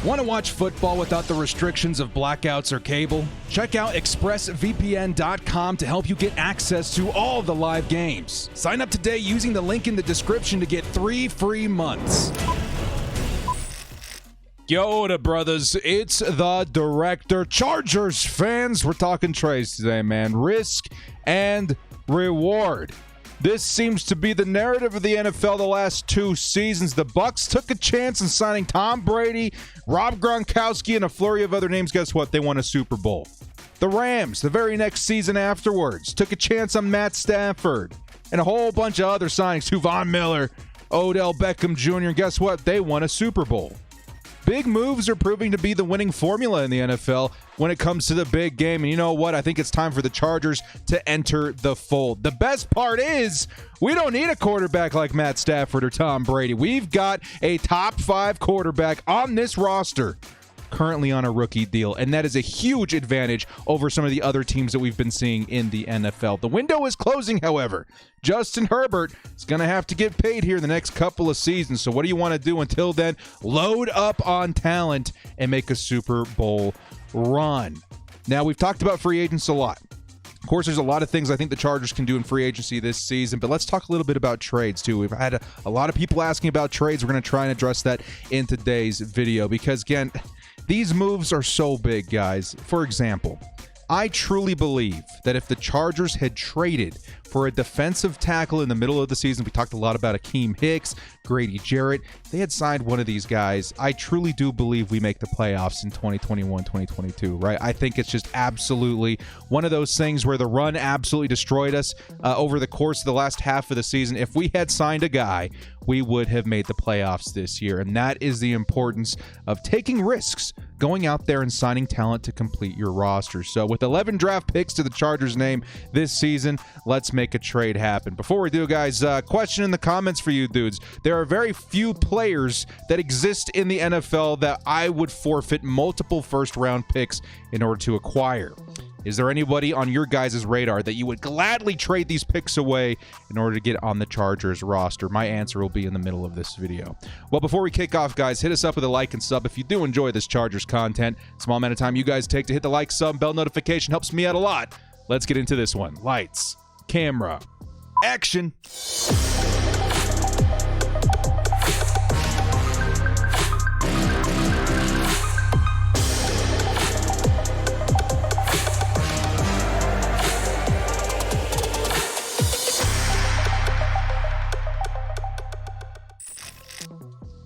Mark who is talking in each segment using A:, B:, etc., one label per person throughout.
A: Want to watch football without the restrictions of blackouts or cable? Check out expressvpn.com to help you get access to all the live games. Sign up today using the link in the description to get 3 free months. Yoda brothers, it's the director. Chargers fans, we're talking trades today, man. Risk and reward. This seems to be the narrative of the NFL the last 2 seasons. The Bucs took a chance in signing Tom Brady, Rob Gronkowski, and a flurry of other names. Guess what? They won a Super Bowl. The Rams, the very next season afterwards, took a chance on Matt Stafford and a whole bunch of other signings. Von Miller, Odell Beckham Jr., and guess what? They won a Super Bowl. Big moves are proving to be the winning formula in the NFL when it comes to the big game. And you know what? I think it's time for the Chargers to enter the fold. The best part is we don't need a quarterback like Matt Stafford or Tom Brady. We've got a top 5 quarterback on this roster currently on a rookie deal, and that is a huge advantage over some of the other teams that we've been seeing in the NFL. The window is closing, however. Justin Herbert is going to have to get paid here in the next couple of seasons. So what do you want to do until then? Load up on talent and make a Super Bowl run. Now, we've talked about free agents a lot. Of course, there's a lot of things I think the Chargers can do in free agency this season, but let's talk a little bit about trades, too. We've had a lot of people asking about trades. We're going to try and address that in today's video because, again, these moves are so big, guys. For example, I truly believe that if the Chargers had traded for a defensive tackle in the middle of the season, we talked a lot about Akeem Hicks, Grady Jarrett, they had signed one of these guys, I truly do believe we make the playoffs in 2021, 2022, right? I think it's just absolutely one of those things where the run absolutely destroyed us over the course of the last half of the season. If we had signed a guy, we would have made the playoffs this year, and that is the importance of taking risks, going out there and signing talent to complete your roster. So with 11 draft picks to the Chargers' name this season, let's make a trade happen. Before we do, guys, question in the comments for you dudes. There are very few players that exist in the NFL that I would forfeit multiple first-round picks in order to acquire. Is there anybody on your guys' radar that you would gladly trade these picks away in order to get on the Chargers roster? My answer will be in the middle of this video. Well, before we kick off, guys, hit us up with a like and sub if you do enjoy this Chargers content. Small amount of time you guys take to hit the like, sub, bell notification helps me out a lot. Let's get into this one. Lights, camera, action.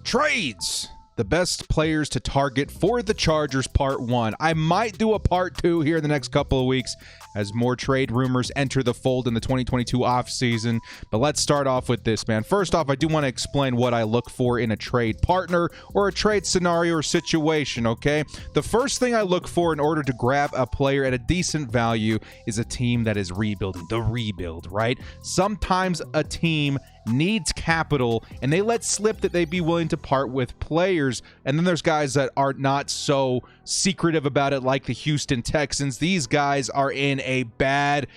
A: Trades. The best players to target for the Chargers, part 1. I might do a part 2 here in the next couple of weeks as more trade rumors enter the fold in the 2022 offseason. But let's start off with this, man. First off, I do want to explain what I look for in a trade partner or a trade scenario or situation, okay? The first thing I look for in order to grab a player at a decent value is a team that is rebuilding. The rebuild, right? Sometimes a team needs capital and they let slip that they'd be willing to part with players, and then there's guys that are not so secretive about it, like the Houston Texans. These guys are in a bad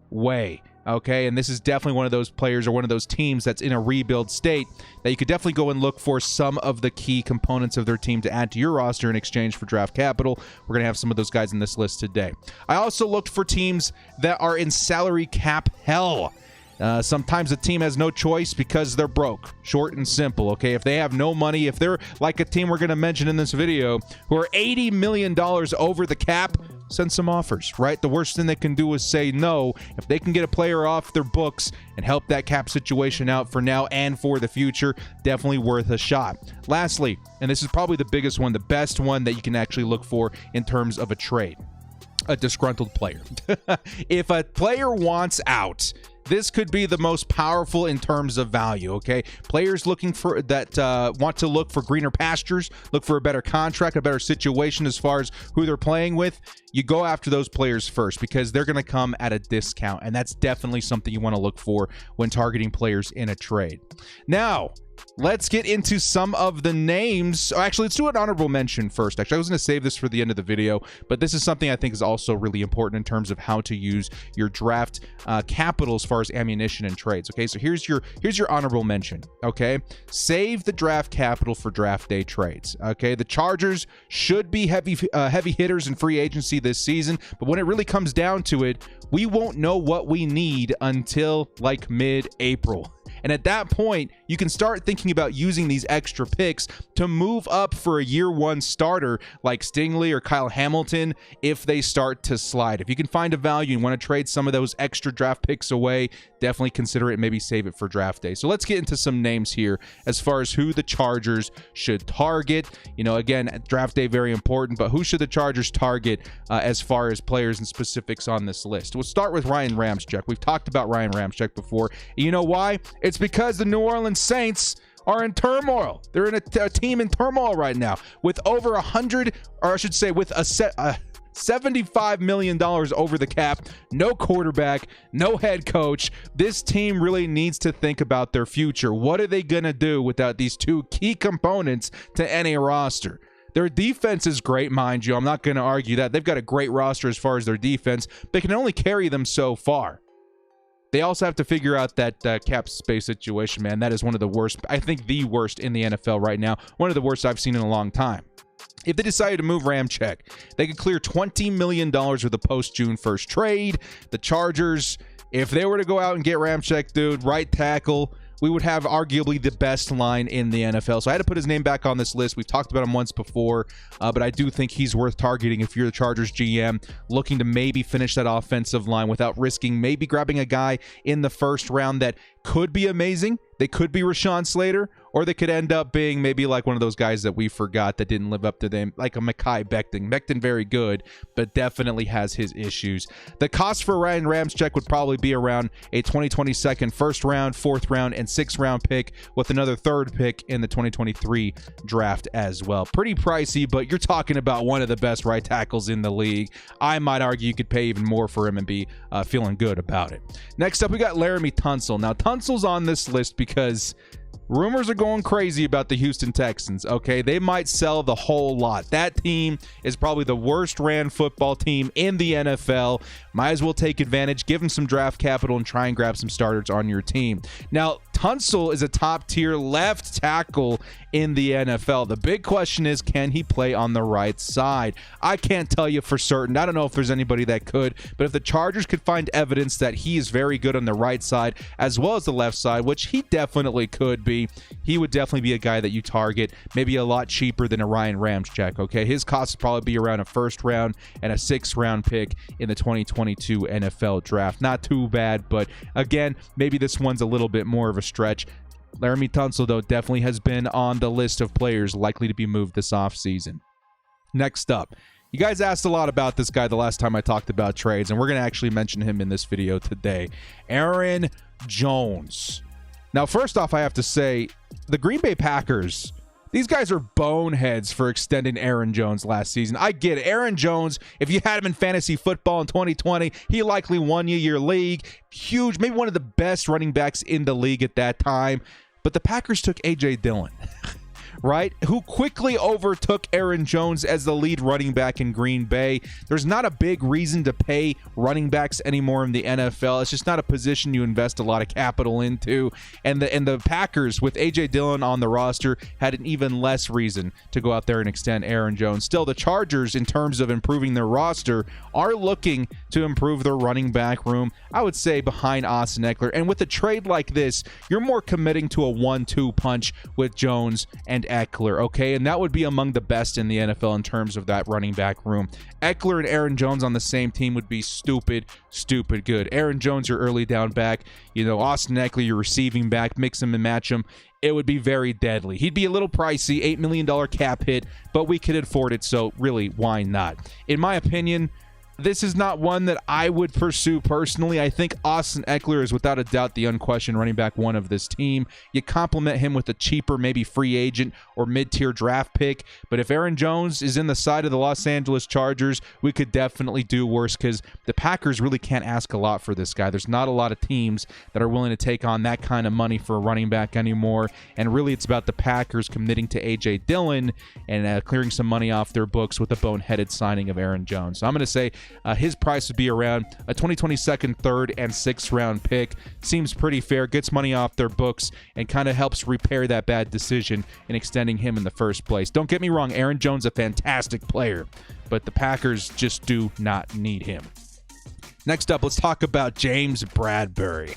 A: way, okay? And this is definitely one of those players or one of those teams that's in a rebuild state that you could definitely go and look for some of the key components of their team to add to your roster in exchange for draft capital. We're going to have some of those guys in this list today. I also looked for teams that are in salary cap hell. Sometimes a team has no choice because they're broke. Short and simple, okay? If they have no money, if they're like a team we're going to mention in this video who are $80 million over the cap, send some offers, right? The worst thing they can do is say no. If they can get a player off their books and help that cap situation out for now and for the future, definitely worth a shot. Lastly, and this is probably the biggest one, the best one that you can actually look for in terms of a trade, a disgruntled player. If a player wants out, this could be the most powerful in terms of value, okay? Players looking for that want to look for greener pastures, look for a better contract, a better situation as far as who they're playing with. You go after those players first because they're going to come at a discount, and that's definitely something you want to look for when targeting players in a trade. Now, let's get into some of the names. Actually, let's do an honorable mention first. Actually, I was going to save this for the end of the video, but this is something I think is also really important in terms of how to use your draft capital as far as ammunition and trades. Okay, so here's your honorable mention. Okay, save the draft capital for draft day trades. Okay, the Chargers should be heavy hitters in free agency this season, but when it really comes down to it, we won't know what we need until like mid-April. And at that point, you can start thinking about using these extra picks to move up for a year one starter like Stingley or Kyle Hamilton if they start to slide. If you can find a value and want to trade some of those extra draft picks away, definitely consider it. Maybe save it for draft day. So let's get into some names here as far as who the Chargers should target. You know, again, draft day, very important, but who should the Chargers target as far as players and specifics on this list? We'll start with Ryan Ramczyk. We've talked about Ryan Ramczyk before. You know why? It's because the New Orleans Saints are in turmoil. They're in a team in turmoil right now with over 100, or I should say with a $75 million over the cap, no quarterback, no head coach. This team really needs to think about their future. What are they going to do without these two key components to any roster? Their defense is great, mind you. I'm not going to argue that. They've got a great roster as far as their defense. They can only carry them so far. They also have to figure out that cap space situation, man. That is one of the worst, I think the worst in the NFL right now. One of the worst I've seen in a long time. If they decided to move Ramczyk, they could clear $20 million with a post-June 1st trade. The Chargers, if they were to go out and get Ramczyk, dude, right tackle, we would have arguably the best line in the NFL. So I had to put his name back on this list. We've talked about him once before, but I do think he's worth targeting if you're the Chargers GM looking to maybe finish that offensive line without risking maybe grabbing a guy in the first round that could be amazing. They could be Rashawn Slater, or they could end up being maybe like one of those guys that we forgot that didn't live up to them, like a Mekhi Becton. Becton, very good, but definitely has his issues. The cost for Ryan Ramczyk would probably be around a 2022 first round, fourth round, and sixth round pick with another third pick in the 2023 draft as well. Pretty pricey, but you're talking about one of the best right tackles in the league. I might argue you could pay even more for him and be feeling good about it. Next up, we got Laremy Tunsil. Now, Tunsil's on this list because rumors are going crazy about the Houston Texans, okay? They might sell the whole lot. That team is probably the worst ran football team in the NFL. Might as well take advantage, give them some draft capital, and try and grab some starters on your team. Now, Tunsil is a top-tier left tackle in the NFL. The big question is, can he play on the right side? I can't tell you for certain. I don't know if there's anybody that could, but if the Chargers could find evidence that he is very good on the right side as well as the left side, which he definitely could be, he would definitely be a guy that you target, maybe a lot cheaper than a Ryan Ramczyk, okay? His cost would probably be around a first round and a sixth round pick in the 2022 NFL draft. Not too bad, but again, maybe this one's a little bit more of a stretch. Laremy Tunsil, though, definitely has been on the list of players likely to be moved this offseason. Next up, you guys asked a lot about this guy the last time I talked about trades, and we're going to actually mention him in this video today. Aaron Jones. Now, first off, I have to say, the Green Bay Packers, these guys are boneheads for extending Aaron Jones last season. I get it. Aaron Jones, if you had him in fantasy football in 2020, he likely won you your league. Huge, maybe one of the best running backs in the league at that time. But the Packers took A.J. Dillon, right? Who quickly overtook Aaron Jones as the lead running back in Green Bay. There's not a big reason to pay running backs anymore in the NFL. It's just not a position you invest a lot of capital into. And the Packers, with A.J. Dillon on the roster, had an even less reason to go out there and extend Aaron Jones. Still, the Chargers, in terms of improving their roster, are looking to improve their running back room, I would say, behind Austin Eckler. And with a trade like this, you're more committing to a 1-2 punch with Jones and Eckler, okay? And that would be among the best in the NFL in terms of that running back room. Eckler and Aaron Jones on the same team would be stupid good. Aaron Jones, your early down back. You know, Austin Eckler, your receiving back. Mix him and match him. It would be very deadly. He'd be a little pricey, $8 million cap hit, but we could afford it, so really, why not? In my opinion, This is not one that I would pursue personally. I think Austin Eckler is without a doubt the unquestioned running back one of this team. You complement him with a cheaper, maybe free agent or mid-tier draft pick. But if Aaron Jones is in the side of the Los Angeles Chargers, we could definitely do worse because the Packers really can't ask a lot for this guy. There's not a lot of teams that are willing to take on that kind of money for a running back anymore. And really, it's about the Packers committing to A.J. Dillon and clearing some money off their books with a boneheaded signing of Aaron Jones. So I'm going to say his price would be around a 2022nd, 3rd, and 6th round pick. Seems pretty fair, gets money off their books, and kind of helps repair that bad decision in extending him in the first place. Don't get me wrong, Aaron Jones a fantastic player, but the Packers just do not need him. Next up, let's talk about James Bradberry.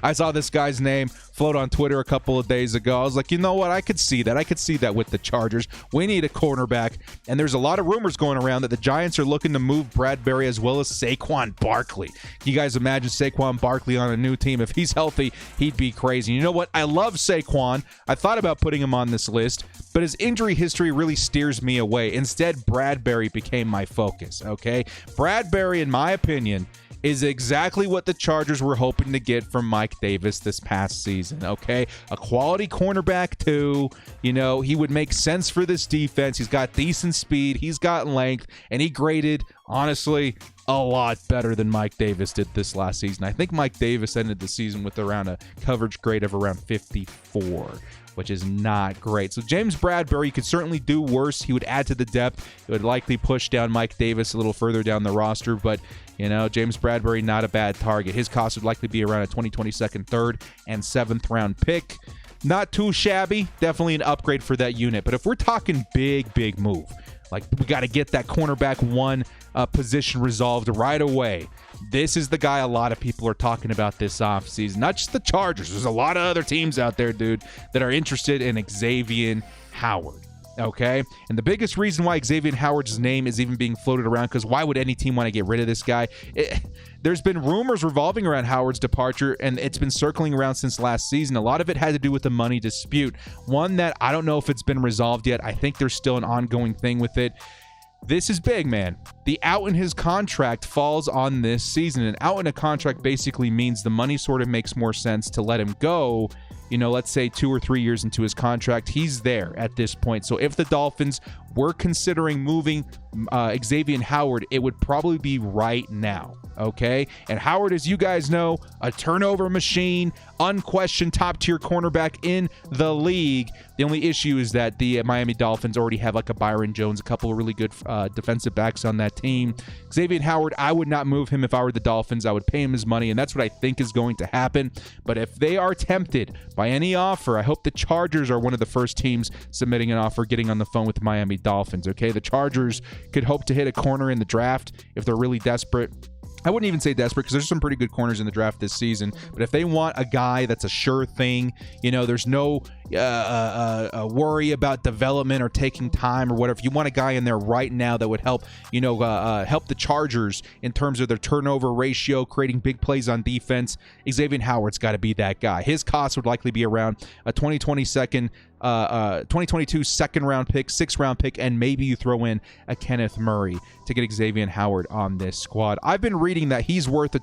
A: I saw this guy's name float on Twitter a couple of days ago. I was like, you know what? I could see that. I could see that with the Chargers. We need a cornerback. And there's a lot of rumors going around that the Giants are looking to move Bradberry as well as Saquon Barkley. Can you guys imagine Saquon Barkley on a new team? If he's healthy, he'd be crazy. You know what? I love Saquon. I thought about putting him on this list, but his injury history really steers me away. Instead, Bradberry became my focus, okay? Bradberry, in my opinion, is exactly what the Chargers were hoping to get from Mike Davis this past season, okay? A quality cornerback, too. You know, he would make sense for this defense. He's got decent speed. He's got length. And he graded, honestly, a lot better than Mike Davis did this last season. I think Mike Davis ended the season with around a coverage grade of around 54, which is not great. So James Bradberry could certainly do worse. He would add to the depth. It would likely push down Mike Davis a little further down the roster, but you know, James Bradberry, not a bad target. His cost would likely be around a 2022nd, 3rd, and 7th round pick. Not too shabby. Definitely an upgrade for that unit. But if we're talking big move, like we got to get that cornerback one position resolved right away, this is the guy a lot of people are talking about this offseason. Not just the Chargers. There's a lot of other teams out there, dude, that are interested in Xavier Howard. Okay, and the biggest reason why Xavier Howard's name is even being floated around, because why would any team want to get rid of this guy? There's been rumors revolving around Howard's departure, and it's been circling around since last season. A lot of it had to do with the money dispute, one that I don't know if it's been resolved yet. I think there's still an ongoing thing with it. This is big, man. The out in his contract falls on this season, and out in a contract basically means the money sort of makes more sense to let him go. You know, let's say 2 or 3 years into his contract, he's there at this point. So if the Dolphins were considering moving Xavier Howard, it would probably be right now, okay? And Howard, as you guys know, a turnover machine, unquestioned top-tier cornerback in the league. The only issue is that the Miami Dolphins already have like a Byron Jones, a couple of really good defensive backs on that team. Xavier Howard, I would not move him if I were the Dolphins. I would pay him his money, and that's what I think is going to happen. But if they are tempted by any offer, I hope the Chargers are one of the first teams submitting an offer, getting on the phone with the Miami Dolphins, okay? The Chargers could hope to hit a corner in the draft if they're really desperate. I wouldn't even say desperate because there's some pretty good corners in the draft this season. But if they want a guy that's a sure thing, you know, there's no worry about development or taking time or whatever. If you want a guy in there right now that would help, you know, help the Chargers in terms of their turnover ratio, creating big plays on defense, Xavier Howard's got to be that guy. His cost would likely be around a 2022 second round pick, 6th round pick, and maybe you throw in a Kenneth Murray to get Xavier Howard on this squad. I've been reading that he's worth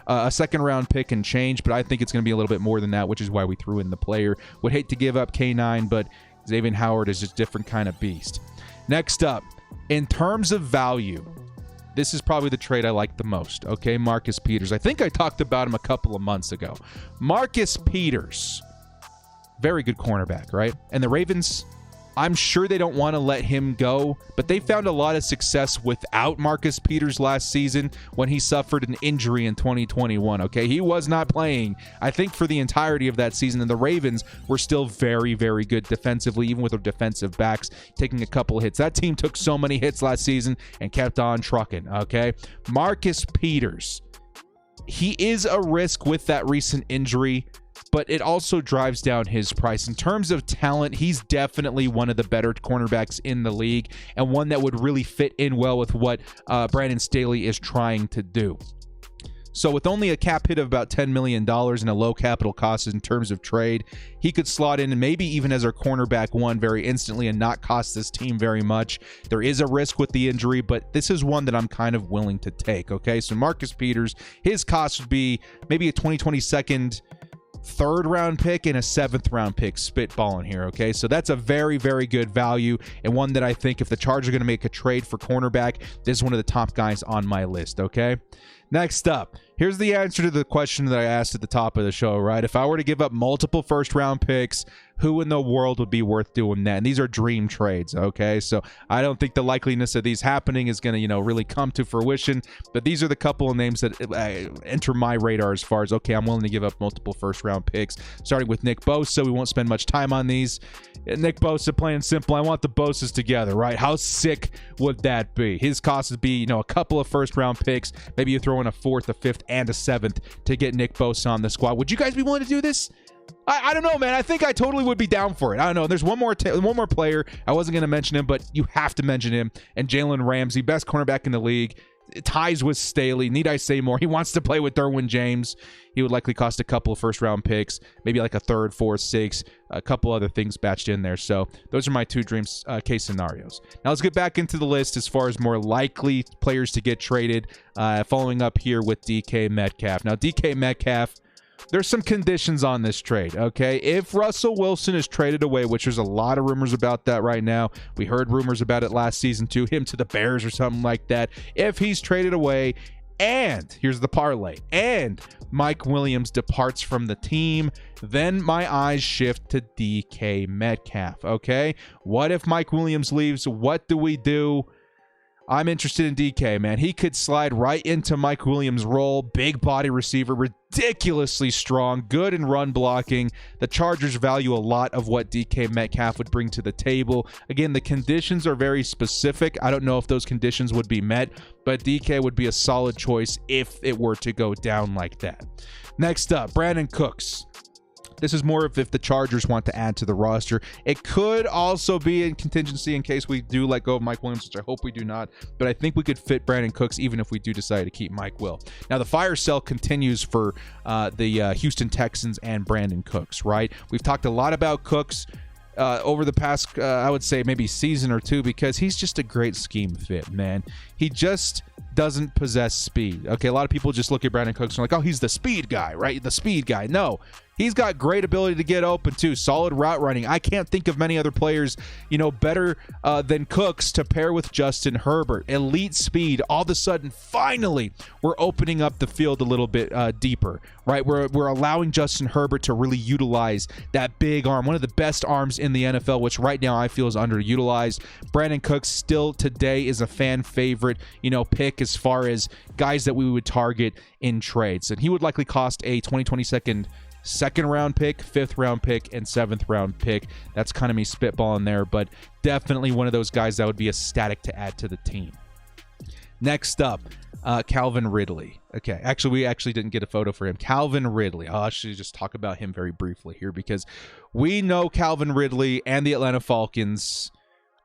A: a second round pick and change, but I think it's going to be a little bit more than that, which is why we threw in the player. Would hate to give up K9, but Xavier Howard is just a different kind of beast. Next up, in terms of value, this is probably the trade I like the most, okay? Marcus Peters. I think I talked about him a couple of months ago. Marcus Peters, very good cornerback, right? And the Ravens, I'm sure they don't want to let him go, but they found a lot of success without Marcus Peters last season when he suffered an injury in 2021, okay? He was not playing, I think, for the entirety of that season, and the Ravens were still very, very good defensively, even with their defensive backs taking a couple of hits. That team took so many hits last season and kept on trucking, okay? Marcus Peters, he is a risk with that recent injury, but it also drives down his price. In terms of talent, he's definitely one of the better cornerbacks in the league and one that would really fit in well with what Brandon Staley is trying to do. So with only a cap hit of about $10 million and a low capital cost in terms of trade, he could slot in and maybe even as our cornerback one very instantly and not cost this team very much. There is a risk with the injury, but this is one that I'm kind of willing to take, okay? So Marcus Peters, his cost would be maybe a 2022nd third round pick and a 7th round pick, spitballing here, okay? So that's a very, very good value, and one that I think if the Chargers are going to make a trade for cornerback, this is one of the top guys on my list, okay? Next up, here's the answer to the question that I asked at the top of the show, right? If I were to give up multiple first round picks, who in the world would be worth doing that? And these are dream trades, okay? So I don't think the likeliness of these happening is going to, really come to fruition. But these are the couple of names that enter my radar as far as, okay, I'm willing to give up multiple first-round picks, starting with Nick Bosa. We won't spend much time on these. Nick Bosa, plain simple, I want the Bosas together, right? How sick would that be? His cost would be, a couple of first-round picks. Maybe you throw in a 4th, a 5th, and a 7th to get Nick Bosa on the squad. Would you guys be willing to do this? I don't know, man. I think I totally would be down for it. I don't know. There's one more player. I wasn't going to mention him, but you have to mention him. And Jalen Ramsey, best cornerback in the league. Ties with Staley. Need I say more? He wants to play with Derwin James. He would likely cost a couple of first-round picks, maybe like a 3rd, 4th, 6th, a couple other things batched in there. So those are my two dreams case scenarios. Now let's get back into the list as far as more likely players to get traded. Following up here with DK Metcalf. Now DK Metcalf, there's some conditions on this trade, okay? If Russell Wilson is traded away, which there's a lot of rumors about that right now. We heard rumors about it last season too, him to the Bears or something like that. If he's traded away, and here's the parlay, and Mike Williams departs from the team, then my eyes shift to DK Metcalf, okay? What if Mike Williams leaves? What do we do? I'm interested in DK, man. He could slide right into Mike Williams' role. Big body receiver, ridiculously strong, good in run blocking. The Chargers value a lot of what DK Metcalf would bring to the table. Again, the conditions are very specific. I don't know if those conditions would be met, but DK would be a solid choice if it were to go down like that. Next up, Brandon Cooks. This is more of if the Chargers want to add to the roster. It could also be in contingency in case we do let go of Mike Williams, which I hope we do not. But I think we could fit Brandon Cooks even if we do decide to keep Mike Will. Now, the fire sale continues for the Houston Texans and Brandon Cooks, right? We've talked a lot about Cooks over the past, I would say, maybe season or two because he's just a great scheme fit, man. He just doesn't possess speed. Okay, a lot of people just look at Brandon Cooks and are like, oh, he's the speed guy, right? The speed guy. No, he's got great ability to get open too. Solid route running. I can't think of many other players, better than Cooks to pair with Justin Herbert. Elite speed. All of a sudden, finally, we're opening up the field a little bit deeper, right? We're allowing Justin Herbert to really utilize that big arm, one of the best arms in the NFL, which right now I feel is underutilized. Brandon Cooks still today is a fan favorite, pick as far as guys that we would target in trades. And he would likely cost a 2022 second round pick, 5th round pick, and 7th round pick. That's kind of me spitballing there, but definitely one of those guys that would be ecstatic to add to the team. Next up, Calvin Ridley. Okay, we actually didn't get a photo for him. Calvin Ridley. I'll actually just talk about him very briefly here because we know Calvin Ridley and the Atlanta Falcons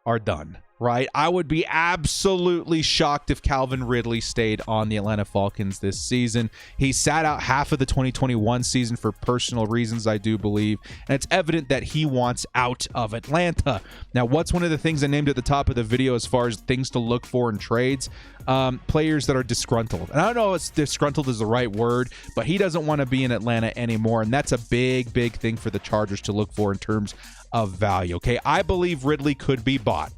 A: are done, right? I would be absolutely shocked if Calvin Ridley stayed on the Atlanta Falcons this season. He sat out half of the 2021 season for personal reasons, I do believe, and it's evident that he wants out of Atlanta. Now, what's one of the things I named at the top of the video as far as things to look for in trades? Players that are disgruntled. And I don't know if disgruntled is the right word, but he doesn't want to be in Atlanta anymore, and that's a big, big thing for the Chargers to look for in terms of value. Okay, I believe Ridley could be bought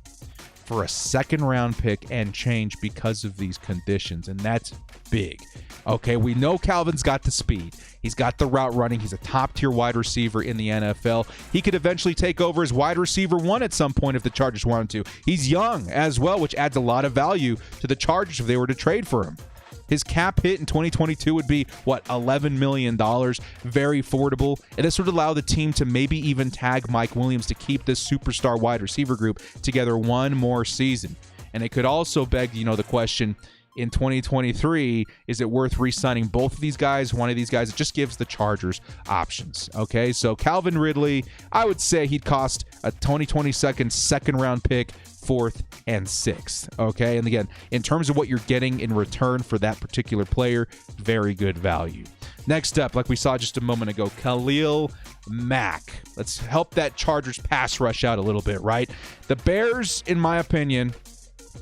A: for a 2nd round pick and change because of these conditions, and that's big. Okay, we know Calvin's got the speed. He's got the route running. He's a top-tier wide receiver in the NFL. He could eventually take over as wide receiver 1 at some point if the Chargers wanted to. He's young as well, which adds a lot of value to the Chargers if they were to trade for him. His cap hit in 2022 would be, $11 million. Very affordable. And this would allow the team to maybe even tag Mike Williams to keep this superstar wide receiver group together one more season. And it could also beg, the question, in 2023, is it worth re-signing both of these guys, one of these guys? It just gives the Chargers options, okay? So Calvin Ridley, I would say he'd cost a 2022 second-round pick, 4th and 6th, okay? And again, in terms of what you're getting in return for that particular player, very good value. Next up, like we saw just a moment ago, Khalil Mack. Let's help that Chargers pass rush out a little bit, right? The Bears, in my opinion,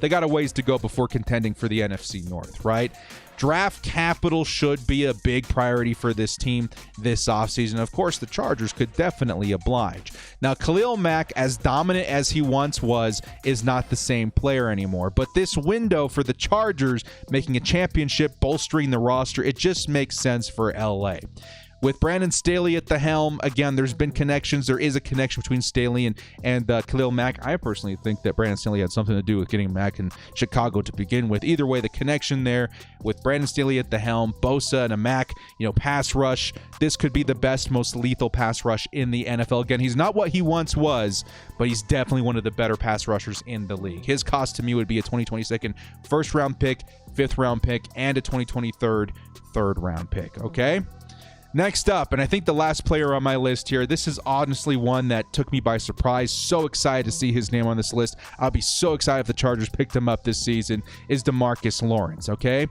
A: they got a ways to go before contending for the NFC North, right? Draft capital should be a big priority for this team this offseason. Of course, the Chargers could definitely oblige. Now, Khalil Mack, as dominant as he once was, is not the same player anymore. But this window for the Chargers, making a championship, bolstering the roster, it just makes sense for LA. With Brandon Staley at the helm, again, there's been connections. There is a connection between Staley and Khalil Mack. I personally think that Brandon Staley had something to do with getting Mack in Chicago to begin with. Either way, the connection there with Brandon Staley at the helm, Bosa and a Mack, pass rush. This could be the best, most lethal pass rush in the NFL. Again, he's not what he once was, but he's definitely one of the better pass rushers in the league. His cost to me would be a 2022 first-round pick, 5th-round pick, and a 2023 third-round pick, okay? Next up, and I think the last player on my list here, this is honestly one that took me by surprise. So excited to see his name on this list. I'll be so excited if the Chargers picked him up this season, is DeMarcus Lawrence, okay?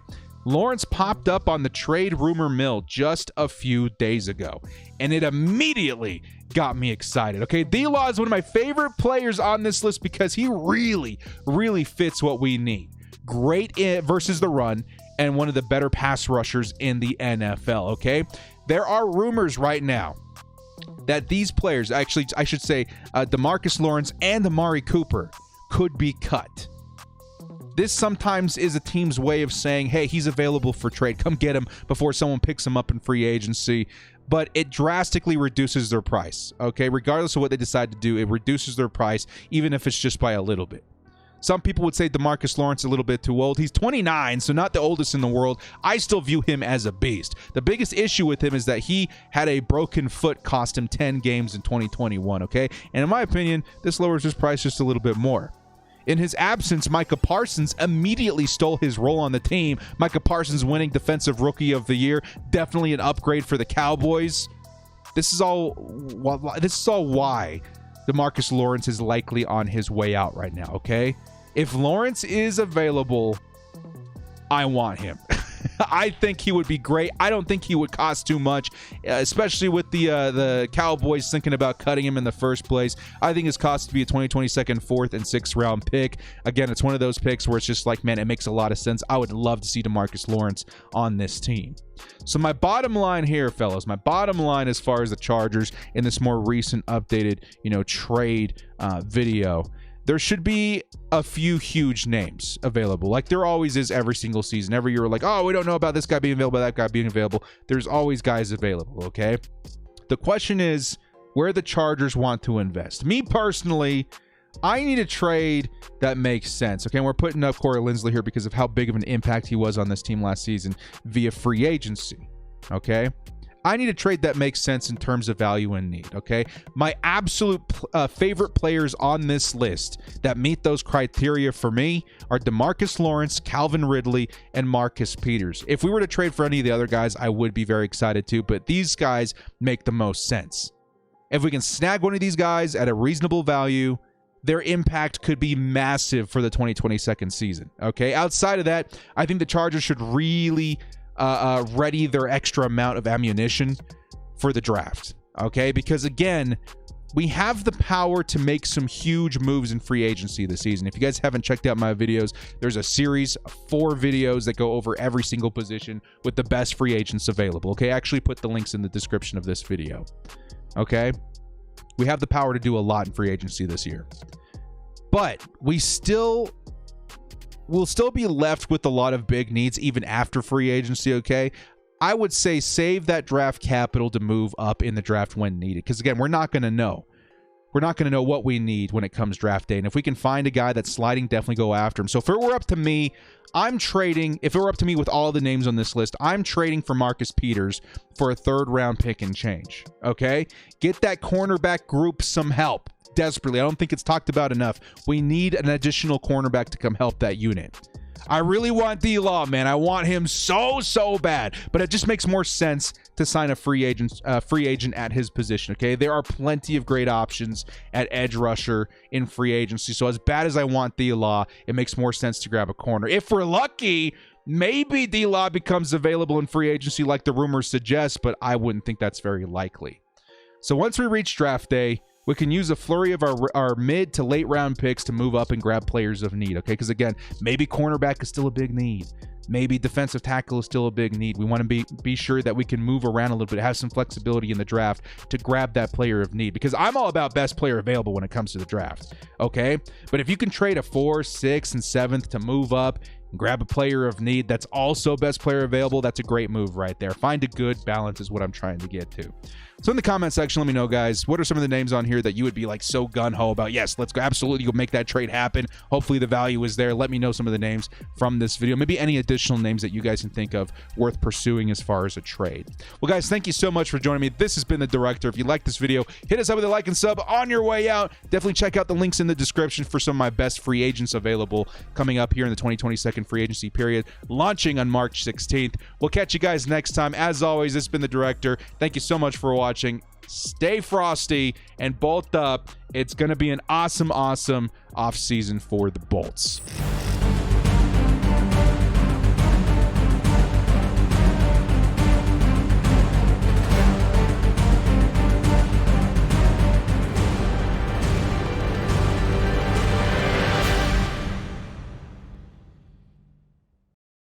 A: Lawrence popped up on the trade rumor mill just a few days ago, and it immediately got me excited, okay? D-Law is one of my favorite players on this list because he really, really fits what we need. Great versus the run, and one of the better pass rushers in the NFL, okay? There are rumors right now that these players, actually, I should say, DeMarcus Lawrence and Amari Cooper could be cut. This sometimes is a team's way of saying, hey, he's available for trade. Come get him before someone picks him up in free agency. But it drastically reduces their price, okay? Regardless of what they decide to do, it reduces their price, even if it's just by a little bit. Some people would say DeMarcus Lawrence is a little bit too old. He's 29, so not the oldest in the world. I still view him as a beast. The biggest issue with him is that he had a broken foot cost him 10 games in 2021, okay? And in my opinion, this lowers his price just a little bit more. In his absence, Micah Parsons immediately stole his role on the team. Micah Parsons winning Defensive Rookie of the Year. Definitely an upgrade for the Cowboys. This is all why DeMarcus Lawrence is likely on his way out right now, okay? If Lawrence is available, I want him. I think he would be great. I don't think he would cost too much, especially with the Cowboys thinking about cutting him in the first place. I think his cost to be a 2022 4th and 6th round pick. Again, it's one of those picks where it's just like, man, it makes a lot of sense. I would love to see DeMarcus Lawrence on this team. So my bottom line here, fellas, my bottom line as far as the Chargers in this more recent updated, trade video, there should be a few huge names available. Like there always is every single season. Every year we're like, oh, we don't know about this guy being available, that guy being available. There's always guys available, okay? The question is where the Chargers want to invest. Me personally, I need a trade that makes sense, okay? And we're putting up Corey Linsley here because of how big of an impact he was on this team last season via free agency, okay? I need a trade that makes sense in terms of value and need, okay? My absolute favorite players on this list that meet those criteria for me are DeMarcus Lawrence, Calvin Ridley, and Marcus Peters. If we were to trade for any of the other guys, I would be very excited too, but these guys make the most sense. If we can snag one of these guys at a reasonable value, their impact could be massive for the 2022 season, okay? Outside of that, I think the Chargers should really ready their extra amount of ammunition for the draft, okay? Because again, we have the power to make some huge moves in free agency this season. If you guys haven't checked out my videos, there's a series of 4 videos that go over every single position with the best free agents available, okay? I actually put the links in the description of this video, okay? We have the power to do a lot in free agency this year, but we'll still be left with a lot of big needs even after free agency, okay? I would say save that draft capital to move up in the draft when needed, because again, we're not going to know. We're not going to know what we need when it comes draft day, and if we can find a guy that's sliding, definitely go after him. So if it were up to me, I'm trading, if it were up to me with all the names on this list, I'm trading for Marcus Peters for a 3rd round pick and change, okay? Get that cornerback group some help. Desperately. I don't think it's talked about enough. We need an additional cornerback to come help that unit. I really want D-Law, man. I want him so bad. But it just makes more sense to sign a free agent at his position, okay? There are plenty of great options at edge rusher in free agency. So as bad as I want D-Law, it makes more sense to grab a corner. If we're lucky, maybe D-Law becomes available in free agency like the rumors suggest, but I wouldn't think that's very likely. So once we reach draft day, we can use a flurry of our mid to late round picks to move up and grab players of need, okay? Because again, maybe cornerback is still a big need. Maybe defensive tackle is still a big need. We want to be sure that we can move around a little bit, have some flexibility in the draft to grab that player of need. Because I'm all about best player available when it comes to the draft, okay? But if you can trade a 4th, 6th, and 7th to move up and grab a player of need that's also best player available, that's a great move right there. Find a good balance is what I'm trying to get to. So in the comment section, let me know, guys, what are some of the names on here that you would be like so gung-ho about? Yes, let's go. Absolutely, go make that trade happen. Hopefully the value is there. Let me know some of the names from this video. Maybe any additional names that you guys can think of worth pursuing as far as a trade. Well, guys, thank you so much for joining me. This has been The Director. If you like this video, hit us up with a like and sub on your way out. Definitely check out the links in the description for some of my best free agents available coming up here in the 2022 free agency period, launching on March 16th. We'll catch you guys next time. As always, this has been The Director. Thank you so much for watching. Stay frosty and bolt up. It's going to be an awesome offseason for the Bolts.